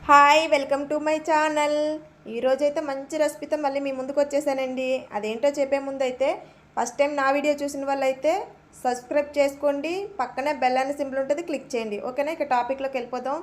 Hi welcome to my channel. ఈరోజైతే మంచి రెసిపీతో మళ్ళీ మీ ముందుకు వచ్చేసానండి. అదేంటో చెప్పే ముందు అయితే ఫస్ట్ టైం నా వీడియో చూసిన వాళ్ళైతే సబ్స్క్రైబ్ చేసుకోండి, పక్కనే బెల్ అనే సింబల్ ఉంటుంది, క్లిక్ చేయండి. ఓకేనా, ఇక టాపిక్లోకి వెళ్ళిపోదాం.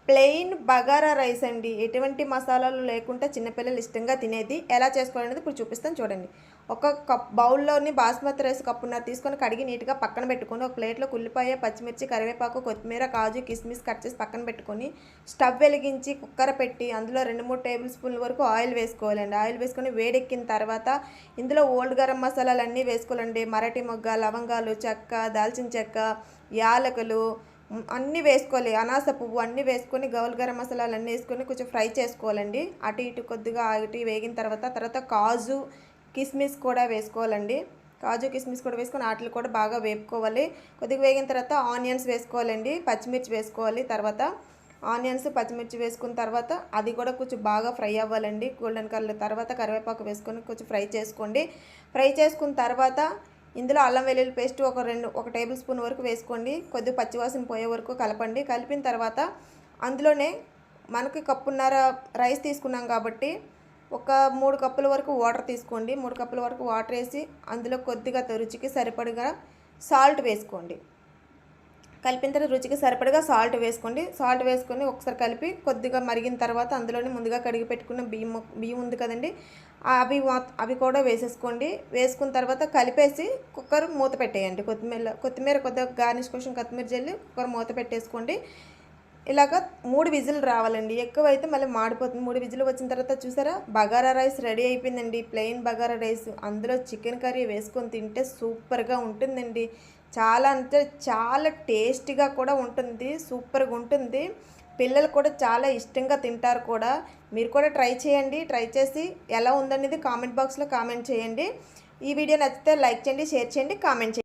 ప్లెయిన్ బగారా రైస్ అండి, ఎటువంటి మసాలాలు లేకుండా చిన్నపిల్లలు ఇష్టంగా తినేది. ఎలా చేసుకోవాలనేది ఇప్పుడు చూపిస్తాను చూడండి. ఒక కప్ బౌల్లోని బాస్మతి రైస్ కప్పున్నర తీసుకొని కడిగి నీట్గా పక్కన పెట్టుకొని ఒక ప్లేట్లో ఉల్లిపాయ, పచ్చిమిర్చి, కరివేపాకు, కొత్తిమీర, కాజు, కిస్మిస్ కట్ చేసి పక్కన పెట్టుకొని స్టవ్ వెలిగించి కుక్కర్ పెట్టి అందులో 2-3 టేబుల్ స్పూన్ల వరకు ఆయిల్ వేసుకోవాలండి. ఆయిల్ వేసుకొని వేడెక్కిన తర్వాత ఇందులో ఓల్డ్ గరం మసాలాలు అన్నీ వేసుకోవాలండి. మరాఠీ మొగ్గ, లవంగాలు, చెక్క, దాల్చిన చెక్క, యాలకులు అన్నీ వేసుకోవాలి. అనాస పువ్వు అన్నీ వేసుకొని గౌల్ గరం మసాలాలు అన్నీ వేసుకొని కొంచెం ఫ్రై చేసుకోవాలండి. అటు ఇటు కొద్దిగా అటు వేగిన తర్వాత కాజు, కిస్మిస్ కూడా వేసుకోవాలండి. కాజు, కిస్మిస్ కూడా వేసుకొని వాటిని కూడా బాగా వేపుకోవాలి. కొద్దిగా వేగిన తర్వాత ఆనియన్స్ వేసుకోవాలండి, పచ్చిమిర్చి వేసుకోవాలి. తర్వాత ఆనియన్స్, పచ్చిమిర్చి వేసుకున్న తర్వాత అది కూడా కొంచెం బాగా ఫ్రై అవ్వాలండి గోల్డెన్ కలర్. తర్వాత కరివేపాకు వేసుకొని కొంచెం ఫ్రై చేసుకోండి. ఫ్రై చేసుకున్న తర్వాత ఇందులో అల్లం వెల్లుల్లి పేస్ట్ ఒక టేబుల్ స్పూన్ వరకు వేసుకోండి. కొద్దిగా పచ్చివాసన పోయే వరకు కలపండి. కలిపిన తర్వాత అందులోనే మనకి కప్పున్నర రైస్ తీసుకున్నాం కాబట్టి ఒక 3 కప్పుల వరకు వాటర్ తీసుకోండి. 3 కప్పుల వరకు వాటర్ వేసి అందులో కొద్దిగా రుచికి సరిపడగా సాల్ట్ వేసుకోండి. కలిపిన తర్వాత రుచికి సరిపడగా సాల్ట్ వేసుకోండి. సాల్ట్ వేసుకొని ఒకసారి కలిపి కొద్దిగా మరిగిన తర్వాత అందులోనే ముందుగా కడిగి పెట్టుకున్న బియ్యం ఉంది కదండి, అవి కూడా వేసేసుకోండి. వేసుకున్న తర్వాత కలిపేసి కుక్కర్ మూత పెట్టేయండి. కొత్తిమీర కొద్దిగా గార్నిష్ కోసం కొత్తిమీర జల్లి కుక్కర్ మూత పెట్టేసుకోండి. ఇలాగ 3 విజిల్ రావాలండి, ఎక్కువైతే మళ్ళీ మాడిపోతుంది. 3 విజిల్ వచ్చిన తర్వాత చూసారా, బగారా రైస్ రెడీ అయిపోయిందండి. ప్లెయిన్ బగారా రైస్, అందులో చికెన్ కర్రీ వేసుకొని తింటే సూపర్గా ఉంటుందండి. చాలా అంటే చాలా టేస్టీగా కూడా ఉంటుంది, సూపర్గా ఉంటుంది. పిల్లలు కూడా చాలా ఇష్టంగా తింటారు కూడా. మీరు కూడా ట్రై చేయండి. ట్రై చేసి ఎలా ఉందనేది కామెంట్ బాక్స్లో కామెంట్ చేయండి. ఈ వీడియో నచ్చితే లైక్ చేయండి, షేర్ చేయండి, కామెంట్ చేయండి.